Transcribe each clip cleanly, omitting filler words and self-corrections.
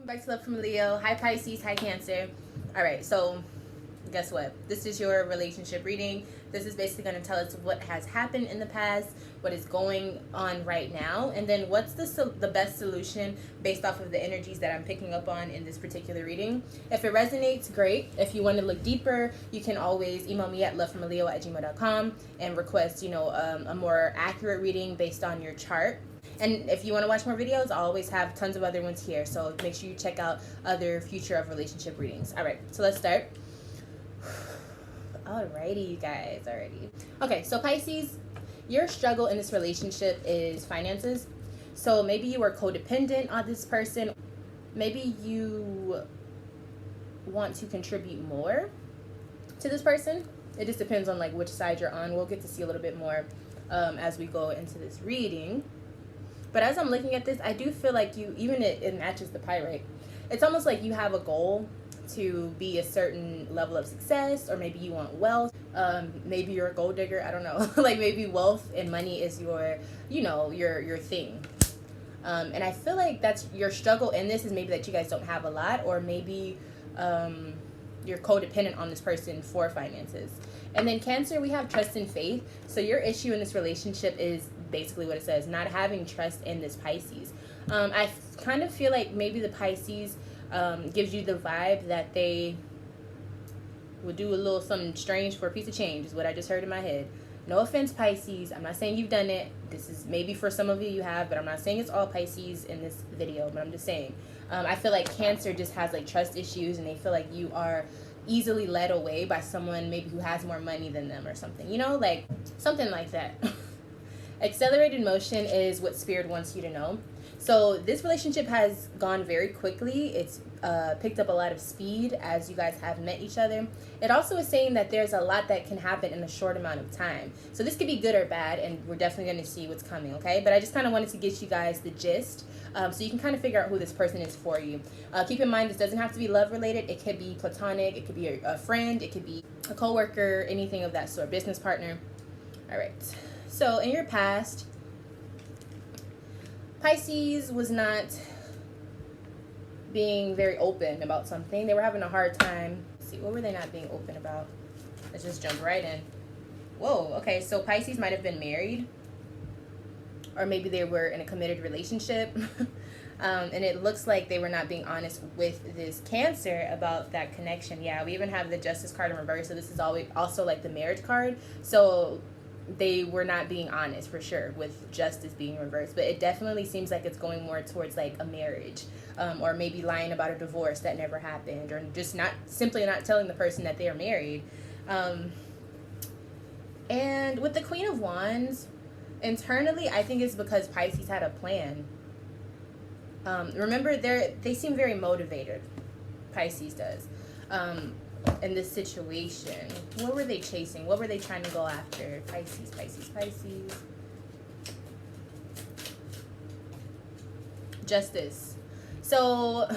Welcome back to Love from Leo. Hi Pisces, hi Cancer. Alright, so guess what? This is your relationship reading. This is basically going to tell us what has happened in the past, what is going on right now, and then what's the best solution based off of the energies that I'm picking up on in this particular reading. If it resonates, great. If you want to look deeper, you can always email me at lovefromaleo@gmail.com and request, a more accurate reading based on your chart. And if you want to watch more videos, I always have tons of other ones here. So make sure you check out other future of relationship readings. All right, so let's start. Alrighty, you guys. Alrighty. Okay, so Pisces, your struggle in this relationship is finances. So maybe you are codependent on this person. Maybe you want to contribute more to this person. It just depends on like which side you're on. We'll get to see a little bit more as we go into this reading. But as I'm looking at this, I do feel like it matches the pie, right? It's almost like you have a goal to be a certain level of success, or maybe you want wealth. Maybe you're a gold digger. I don't know. Like maybe wealth and money is your thing. And I feel like that's your struggle in this is maybe that you guys don't have a lot, or maybe you're codependent on this person for finances. And then Cancer, we have trust and faith. So your issue in this relationship is basically what it says, not having trust in this Pisces. I kind of feel like maybe the Pisces gives you the vibe that they would do a little something strange for a piece of change, is what I just heard in my head. No offense, Pisces. I'm not saying you've done it. This is maybe for some of you have, but I'm not saying it's all Pisces in this video, but I'm just saying. I feel like Cancer just has like trust issues, and they feel like you are easily led away by someone maybe who has more money than them or something, like something like that. Accelerated motion is what Spirit wants you to know. So this relationship has gone very quickly. It's picked up a lot of speed as you guys have met each other. It also is saying that there's a lot that can happen in a short amount of time. So this could be good or bad, and we're definitely going to see what's coming, okay? But I just kind of wanted to get you guys the gist so you can kind of figure out who this person is for you. Keep in mind, this doesn't have to be love related. It could be platonic. It could be a friend. It could be a coworker, anything of that sort, business partner. All right. So in your past, Pisces was not being very open about something. They were having a hard time. Let's see, what were they not being open about? Let's just jump right in. Whoa, okay, so Pisces might have been married, or maybe they were in a committed relationship. And it looks like they were not being honest with this Cancer about that connection. Yeah, we even have the Justice card in reverse, so this is always also like the marriage card. So they were not being honest for sure with Justice being reversed, but it definitely seems like it's going more towards like a marriage, or maybe lying about a divorce that never happened, or just simply not telling the person that they are married. And with the Queen of Wands, internally I think it's because Pisces had a plan. Remember, they seem very motivated. Pisces does. In this situation, what were they chasing? What were they trying to go after? Pisces. Justice. So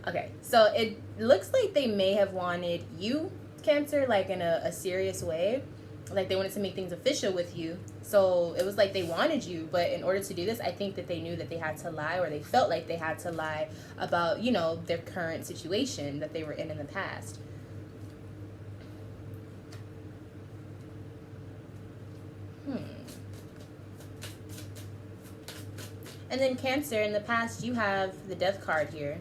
okay, so it looks like they may have wanted you, Cancer, like in a serious way. Like they wanted to make things official with you. So it was like they wanted you, but in order to do this, I think that they knew that they had to lie, or they felt like they had to lie about, their current situation that they were in the past. And then Cancer, in the past, you have the Death card here.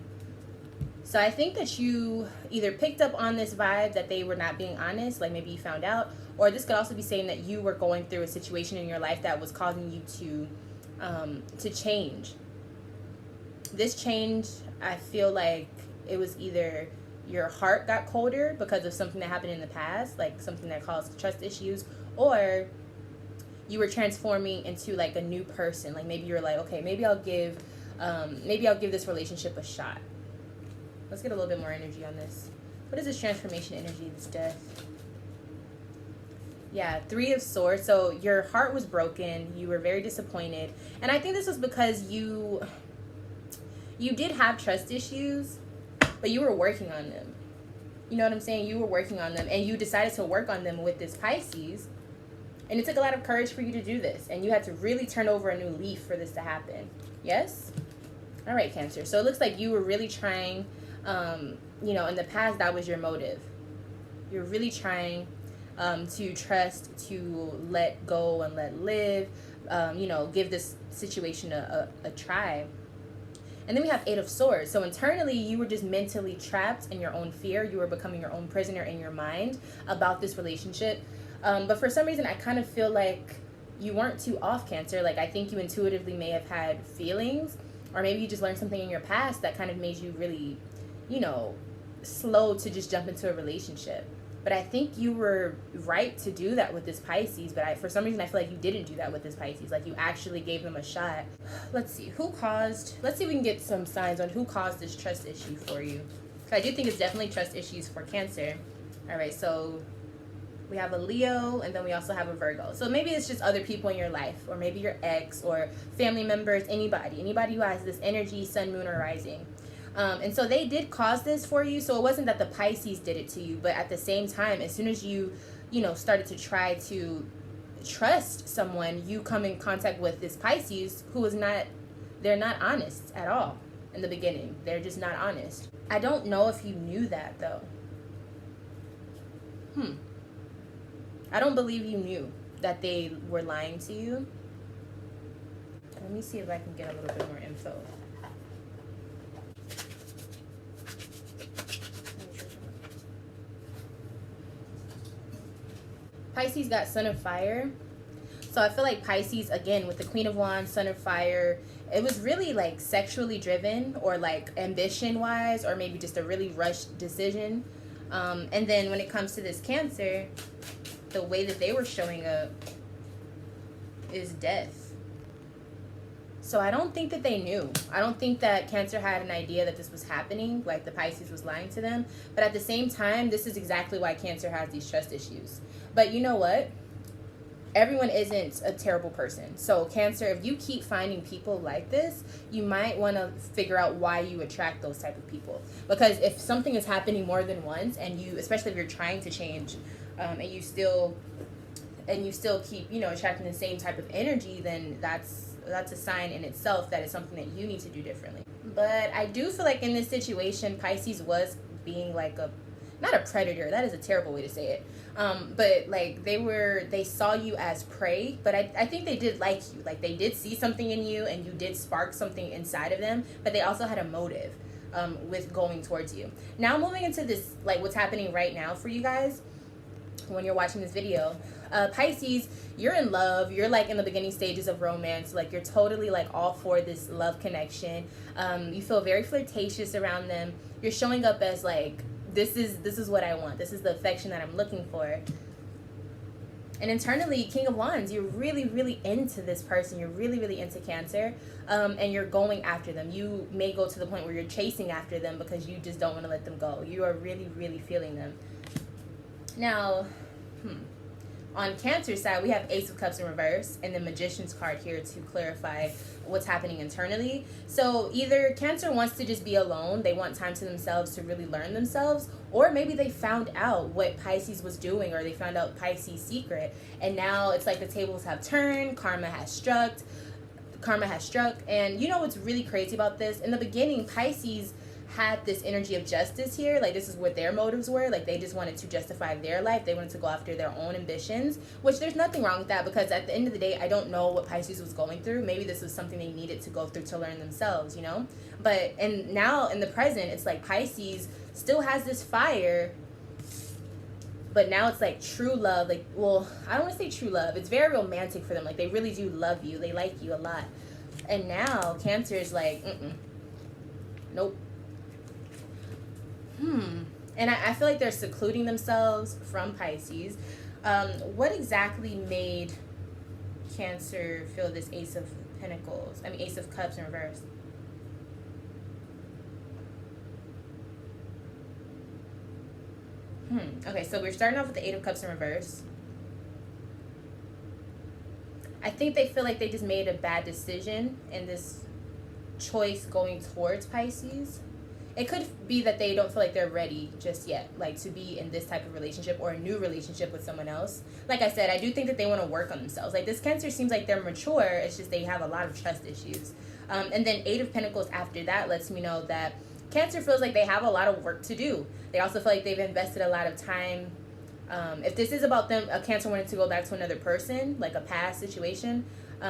So I think that you either picked up on this vibe that they were not being honest, like maybe you found out, or this could also be saying that you were going through a situation in your life that was causing you to change. This change, I feel like it was either your heart got colder because of something that happened in the past, like something that caused trust issues, or you were transforming into like a new person. Like maybe you're like, okay, maybe I'll give this relationship a shot. Let's get a little bit more energy on this. What is this transformation energy, this death? Yeah, 3 of Swords. So your heart was broken. You were very disappointed. And I think this was because you did have trust issues, but you were working on them. You know what I'm saying? You were working on them, and you decided to work on them with this Pisces. And it took a lot of courage for you to do this. And you had to really turn over a new leaf for this to happen. Yes? All right, Cancer. So it looks like you were really trying, you know, in the past, that was your motive. You're really trying to trust, to let go and let live, you know, give this situation a try. And then we have Eight of Swords. So internally, you were just mentally trapped in your own fear. You were becoming your own prisoner in your mind about this relationship. But for some reason, I kind of feel like you weren't too off, Cancer. Like, I think you intuitively may have had feelings, or maybe you just learned something in your past that kind of made you really, you know, slow to just jump into a relationship. But I think you were right to do that with this Pisces. But for some reason, I feel like you didn't do that with this Pisces. Like, you actually gave them a shot. Let's see. Let's see if we can get some signs on who caused this trust issue for you. I do think it's definitely trust issues for Cancer. All right, so we have a Leo, and then we also have a Virgo. So maybe it's just other people in your life, or maybe your ex, or family members, anybody who has this energy, sun, moon, or rising. And so they did cause this for you. So it wasn't that the Pisces did it to you, but at the same time, as soon as you know, started to try to trust someone, you come in contact with this Pisces who is they're not honest at all in the beginning. They're just not honest. I don't know if you knew that though. I don't believe you knew that they were lying to you. Let me see if I can get a little bit more info. Pisces got Son of Fire. So I feel like Pisces, again, with the Queen of Wands, Son of Fire, it was really like sexually driven, or like ambition wise, or maybe just a really rushed decision. And then when it comes to this Cancer, the way that they were showing up is death. So I don't think that they knew. I don't think that Cancer had an idea that this was happening, like the Pisces was lying to them. But at the same time, this is exactly why Cancer has these trust issues. But you know what? Everyone isn't a terrible person. So Cancer, if you keep finding people like this, you might want to figure out why you attract those type of people. Because if something is happening more than once, and you, especially if you're trying to change, and you still keep, you know, attracting the same type of energy, then that's a sign in itself that it's something that you need to do differently. But I do feel like in this situation, Pisces was being like not a predator, that is a terrible way to say it, but like they saw you as prey. But I think they did like you. Like, they did see something in you, and you did spark something inside of them, but they also had a motive with going towards you. Now moving into this, like what's happening right now for you guys when you're watching this video. Pisces, you're in love. You're like in the beginning stages of romance. Like, you're totally like all for this love connection. You feel very flirtatious around them. You're showing up as like, this is what I want. This is the affection that I'm looking for. And internally, King of Wands, you're really, really into this person. You're really, really into Cancer. And you're going after them. You may go to the point where you're chasing after them because you just don't want to let them go. You are really, really feeling them. Now, on Cancer's side, we have Ace of Cups in reverse and the Magician's card here to clarify what's happening internally. So either Cancer wants to just be alone, they want time to themselves to really learn themselves, or maybe they found out what Pisces was doing, or they found out Pisces' secret, and now it's like the tables have turned, karma has struck. And you know what's really crazy about this? In the beginning, Pisces had this energy of justice here. Like, this is what their motives were. Like, they just wanted to justify their life. They wanted to go after their own ambitions, which there's nothing wrong with that, because at the end of the day, I don't know what Pisces was going through. Maybe this was something they needed to go through to learn themselves, you know? And now in the present, it's like Pisces still has this fire, but now it's like true love. Like, well, I don't want to say true love. It's very romantic for them. Like, they really do love you. They like you a lot. And now Cancer is like, nope. And I feel like they're secluding themselves from Pisces. What exactly made Cancer feel this Ace of Cups in reverse? Okay, so we're starting off with the Eight of Cups in reverse. I think they feel like they just made a bad decision in this choice going towards Pisces. it could be that they don't feel like they're ready just yet, like to be in this type of relationship or a new relationship with someone else. Like I said, I do think that they want to work on themselves. Like this Cancer seems like they're mature. It's just they have a lot of trust issues. And then 8 of Pentacles after that lets me know that Cancer feels like they have a lot of work to do. They also feel like they've invested a lot of time. If this is about them, a Cancer wanting to go back to another person, like a past situation,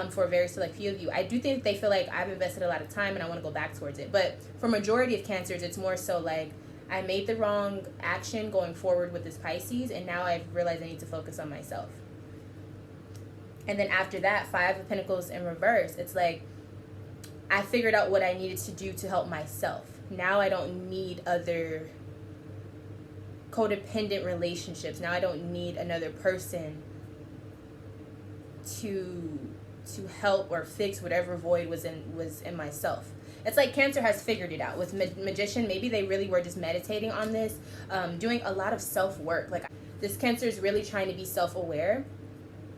for a very select few of you, I do think they feel like I've invested a lot of time and I want to go back towards it. But for majority of Cancers, it's more so like I made the wrong action going forward with this Pisces, and now I've realized I need to focus on myself. And then after that, 5 of Pentacles in reverse, it's like I figured out what I needed to do to help myself. Now I don't need other codependent relationships. Now I don't need another person to help or fix whatever void was in myself. It's like Cancer has figured it out. With Magician, maybe they really were just meditating on this, doing a lot of self-work. Like this Cancer is really trying to be self-aware,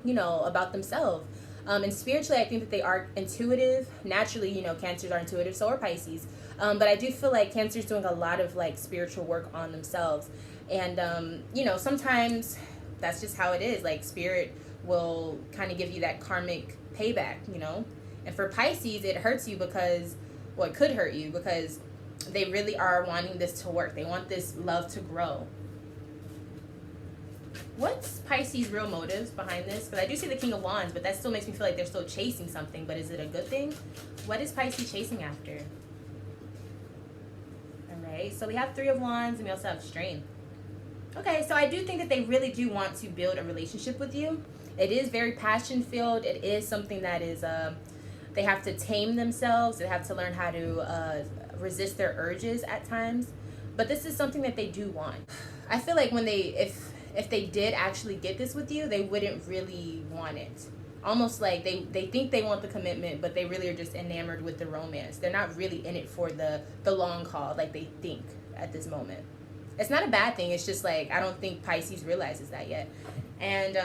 you know, about themselves. And spiritually, I think that they are intuitive. Naturally, you know, Cancers are intuitive, so are Pisces. But I do feel like Cancer's doing a lot of like spiritual work on themselves. And, you know, sometimes that's just how it is. Like spirit will kind of give you that karmic payback, you know. And for Pisces, it hurts you because, well, it could hurt you because they really are wanting this to work. They want this love to grow. What's Pisces' real motives behind this? Because I do see the King of Wands, but that still makes me feel like they're still chasing something. But is it a good thing? What is Pisces chasing after? All right, so we have 3 of Wands and we also have Strength. Okay, so I do think that they really do want to build a relationship with you. It is very passion-filled. It is something that is, they have to tame themselves. They have to learn how to resist their urges at times. But this is something that they do want. I feel like when if they did actually get this with you, they wouldn't really want it. Almost like they think they want the commitment, but they really are just enamored with the romance. They're not really in it for the long haul like they think at this moment. It's not a bad thing. It's just like I don't think Pisces realizes that yet. And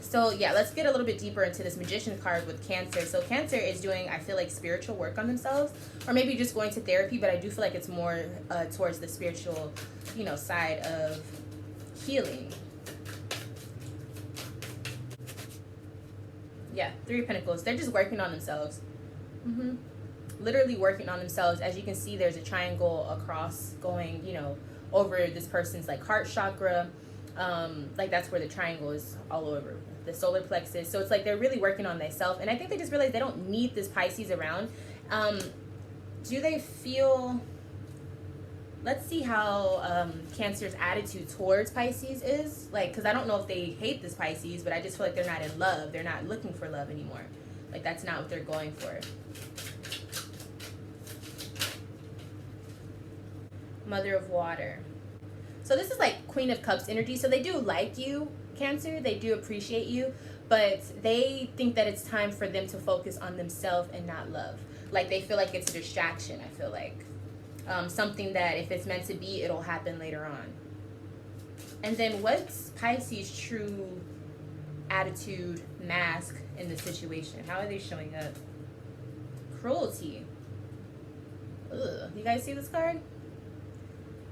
so yeah, let's get a little bit deeper into this Magician card with Cancer. So Cancer is doing, I feel like, spiritual work on themselves, or maybe just going to therapy, but I do feel like it's more towards the spiritual, you know, side of healing. Yeah, 3 of Pentacles. They're just working on themselves. Literally working on themselves. As you can see, there's a triangle across going, you know, over this person's like heart chakra. Like that's where the triangle is, all over the solar plexus. So it's like they're really working on themselves, and I think they just realize they don't need this Pisces around. Do they feel, let's see how Cancer's attitude towards Pisces is, like, because I don't know if they hate this Pisces, but I just feel like they're not in love. They're not looking for love anymore. Like that's not what they're going for. Mother of Water. So this is like Queen of Cups energy. So they do like you, Cancer. They do appreciate you, but they think that it's time for them to focus on themselves and not love. Like they feel like it's a distraction, I feel like. Something that if it's meant to be, it'll happen later on. And then what's Pisces' true attitude, mask in the situation? How are they showing up? Cruelty. Ugh. You guys see this card?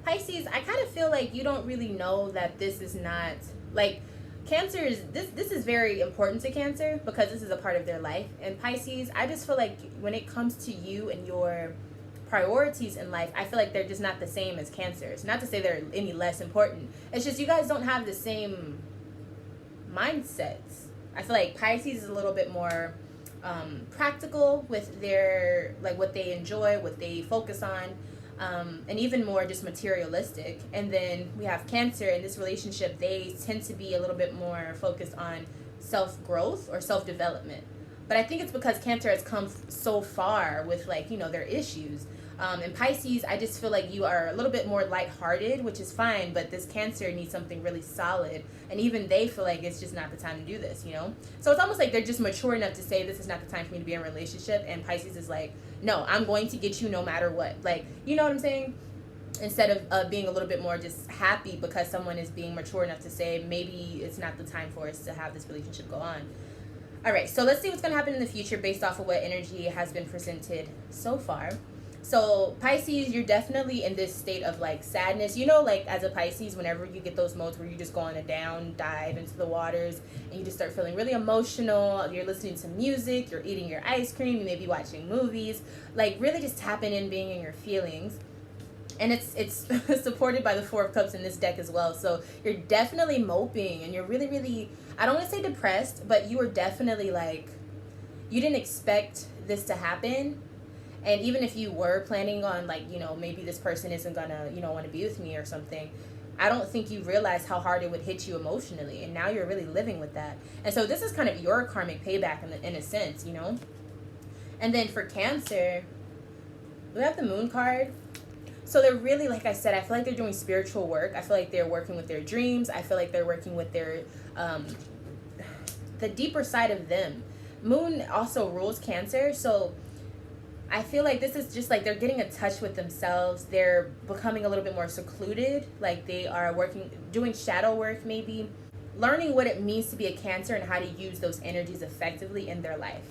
Pisces, I kind of feel like you don't really know that this is not, like, Cancer is, this is very important to Cancer because this is a part of their life. And Pisces, I just feel like when it comes to you and your priorities in life, I feel like they're just not the same as Cancers. Not to say they're any less important. It's just you guys don't have the same mindsets. I feel like Pisces is a little bit more practical with their, like, what they enjoy, what they focus on. And even more just materialistic. And then we have Cancer in this relationship. They tend to be a little bit more focused on self-growth or self-development. But I think it's because Cancer has come so far with, like, you know, their issues. And Pisces, I just feel like you are a little bit more lighthearted, which is fine, but this Cancer needs something really solid. And even they feel like it's just not the time to do this, you know? So it's almost like they're just mature enough to say this is not the time for me to be in a relationship. And Pisces is like, no, I'm going to get you no matter what. Like, you know what I'm saying? Instead of being a little bit more just happy because someone is being mature enough to say maybe it's not the time for us to have this relationship go on. All right, so let's see what's going to happen in the future based off of what energy has been presented so far. So Pisces, you're definitely in this state of like sadness. You know, like as a Pisces, whenever you get those modes where you just go on a down dive into the waters and you just start feeling really emotional, you're listening to music, you're eating your ice cream, you may be watching movies, like really just tapping in, being in your feelings. And it's supported by the Four of Cups in this deck as well. So you're definitely moping and you're really, really, I don't want to say depressed, but you are definitely like, you didn't expect this to happen. And even if you were planning on like, you know, maybe this person isn't gonna, you know, want to be with me or something, I don't think you realize how hard it would hit you emotionally. And now you're really living with that. And so this is kind of your karmic payback in a sense, you know. And then for Cancer, we have the Moon card. So they're really, like I said, I feel like they're doing spiritual work. I feel like they're working with their dreams. I feel like they're working with their the deeper side of them. Moon also rules Cancer, so I feel like this is just like they're getting in touch with themselves. They're becoming a little bit more secluded. Like they are doing shadow work, maybe learning what it means to be a Cancer and how to use those energies effectively in their life.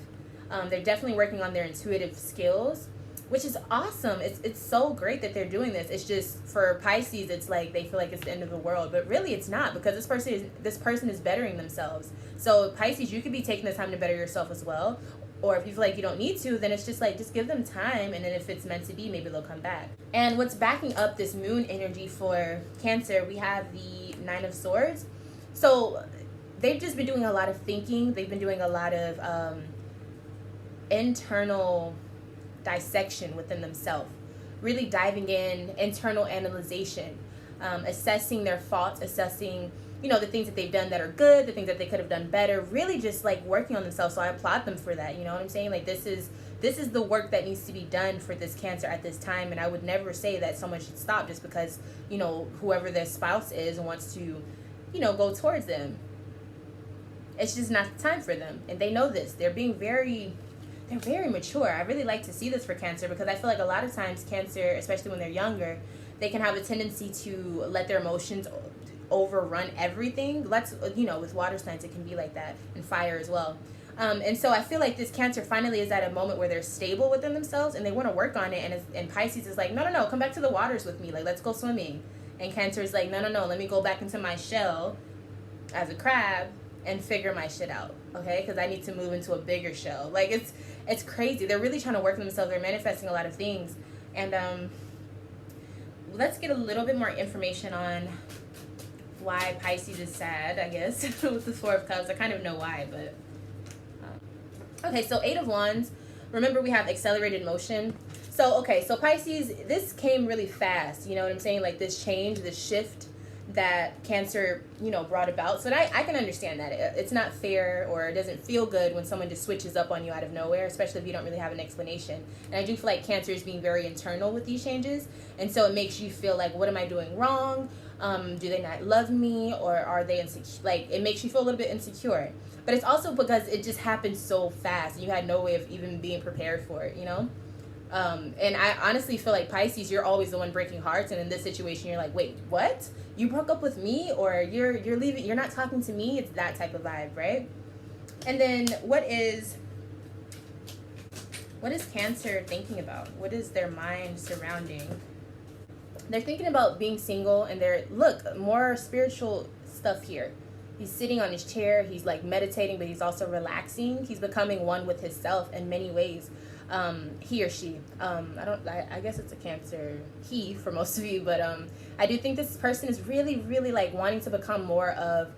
They're definitely working on their intuitive skills, which is awesome. It's so great that they're doing this. It's just for Pisces, it's like they feel like it's the end of the world, but really it's not, because this person is bettering themselves. So Pisces, you could be taking the time to better yourself as well. Or if you feel like you don't need to, then it's just like, just give them time, and then if it's meant to be, maybe they'll come back. And what's backing up this Moon energy for Cancer, we have the Nine of Swords. So they've just been doing a lot of thinking. They've been doing a lot of internal dissection within themselves, really diving in, internal analyzation, assessing their faults, assessing, you know, the things that they've done that are good, the things that they could have done better, really just like working on themselves. So I applaud them for that. You know what I'm saying? Like this is the work that needs to be done for this Cancer at this time. And I would never say that someone should stop just because, you know, whoever their spouse is wants to, you know, go towards them. It's just not the time for them. And they know this. They're very mature. I really like to see this for Cancer, because I feel like a lot of times Cancer, especially when they're younger, they can have a tendency to let their emotions overrun everything. Let's, you know, with water signs it can be like that, and fire as well. And so I feel like this Cancer finally is at a moment where they're stable within themselves and they want to work on it. And Pisces is like, no, come back to the waters with me. Like, let's go swimming. And Cancer is like, no, let me go back into my shell as a crab and figure my shit out, okay? Because I need to move into a bigger shell. Like, it's crazy. They're really trying to work on themselves. They're manifesting a lot of things. And let's get a little bit more information on why Pisces is sad, I guess, with the Four of Cups. I kind of know why, but... Okay, so Eight of Wands. Remember, we have accelerated motion. So, okay, so Pisces, this came really fast. You know what I'm saying? Like, this change, this shift that Cancer, you know, brought about. So I can understand that. It's not fair, or it doesn't feel good when someone just switches up on you out of nowhere, especially if you don't really have an explanation. And I do feel like Cancer is being very internal with these changes. And so it makes you feel like, what am I doing wrong? Do they not love me? Or are they insecure? Like, it makes you feel a little bit insecure. But it's also because it just happened so fast. And you had no way of even being prepared for it, you know? And I honestly feel like Pisces, you're always the one breaking hearts. And in this situation, you're like, wait, what? You broke up with me? Or you're leaving, you're not talking to me? It's that type of vibe, right? And then what is Cancer thinking about? What is their mind surrounding? They're thinking about being single, and look, more spiritual stuff here. He's sitting on his chair. He's like meditating, but he's also relaxing. He's becoming one with himself in many ways. He or she, I guess it's a Cancer he for most of you, but I do think this person is really, really like wanting to become more of,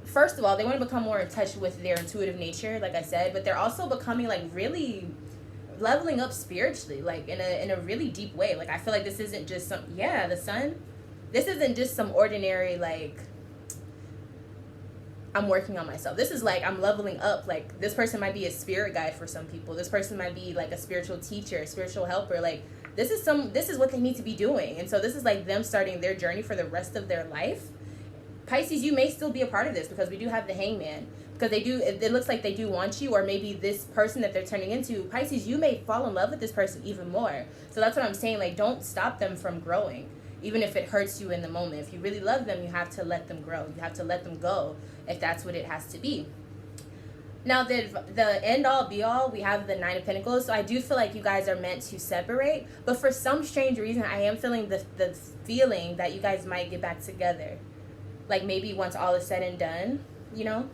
first of all, they want to become more in touch with their intuitive nature, like I said, but they're also becoming like really leveling up spiritually, like in a really deep way. Like, I feel like this isn't just the sun, this isn't just some ordinary, like, I'm working on myself. This is like, I'm leveling up. Like, this person might be a spirit guide for some people. This person might be like a spiritual teacher, a spiritual helper. Like, this is what they need to be doing. And so this is like them starting their journey for the rest of their life. Pisces, you may still be a part of this, because we do have the Hangman. Because it looks like they do want you, or maybe this person that they're turning into, Pisces, you may fall in love with this person even more. So that's what I'm saying. Like, don't stop them from growing, even if it hurts you in the moment. If you really love them, you have to let them grow. You have to let them go, if that's what it has to be. Now, the end all be all, we have the Nine of Pentacles. So I do feel like you guys are meant to separate. But for some strange reason, I am feeling the feeling that you guys might get back together. Like maybe once all is said and done, you know?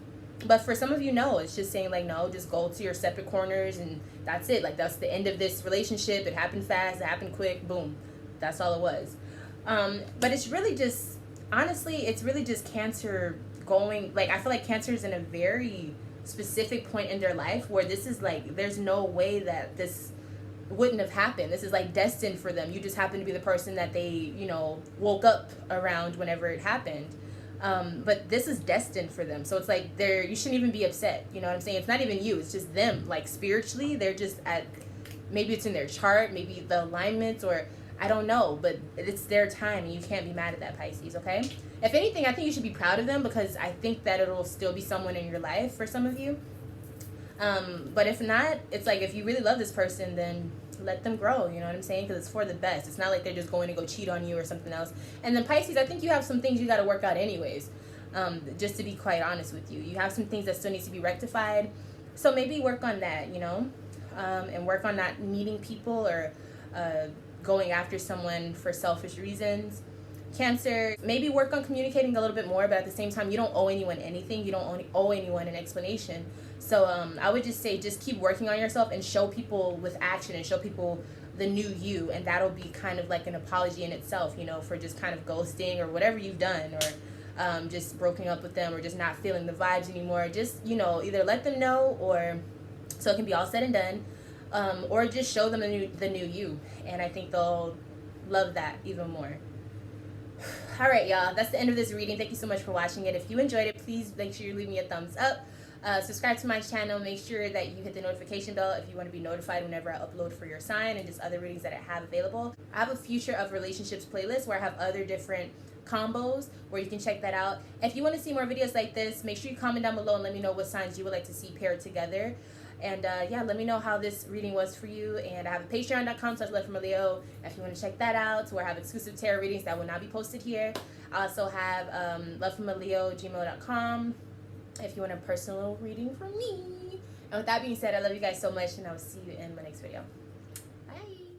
But for some of you, no. It's just saying like, no, just go to your separate corners and that's it. Like that's the end of this relationship. It happened fast. It happened quick. Boom. That's all it was. But it's really just, honestly, it's really just Cancer going, like I feel like Cancer is in a very specific point in their life where this is like there's no way that this wouldn't have happened. This is like destined for them. You just happen to be the person that they, you know, woke up around whenever it happened. But this is destined for them. So it's like you shouldn't even be upset. You know what I'm saying? It's not even you. It's just them. Like spiritually, they're just at, maybe it's in their chart, maybe the alignments, or I don't know, but it's their time and you can't be mad at that, Pisces, okay? If anything, I think you should be proud of them because I think that it'll still be someone in your life for some of you. But if not, it's like if you really love this person, then let them grow, you know what I'm saying? Because it's for the best. It's not like they're just going to go cheat on you or something else. And then Pisces, I think you have some things you got to work out anyways, just to be quite honest with you. You have some things that still need to be rectified. So maybe work on that, you know, and work on not needing people or going after someone for selfish reasons. Cancer, maybe work on communicating a little bit more, but at the same time, you don't owe anyone anything. You don't owe anyone an explanation. So I would just say just keep working on yourself and show people with action and show people the new you. And that'll be kind of like an apology in itself, you know, for just kind of ghosting or whatever you've done, or just broken up with them or just not feeling the vibes anymore. Just, you know, either let them know or so it can be all said and done. Or just show them the new you, and I think they'll love that even more. All right, y'all, that's the end of this reading. Thank you so much for watching it. If you enjoyed it, please make sure you leave me a thumbs up. Subscribe to my channel. Make sure that you hit the notification bell if you want to be notified whenever I upload for your sign and just other readings that I have available. I have a Future of Relationships playlist where I have other different combos where you can check that out. If you want to see more videos like this, make sure you comment down below and let me know what signs you would like to see paired together. And yeah, let me know how this reading was for you. And I have a patreon.com/lovefromaleo if you want to check that out, where I have exclusive tarot readings that will not be posted here. I also have lovefromaleo@gmail.com if you want a personal reading from me. And with that being said, I love you guys so much, and I will see you in my next video. Bye.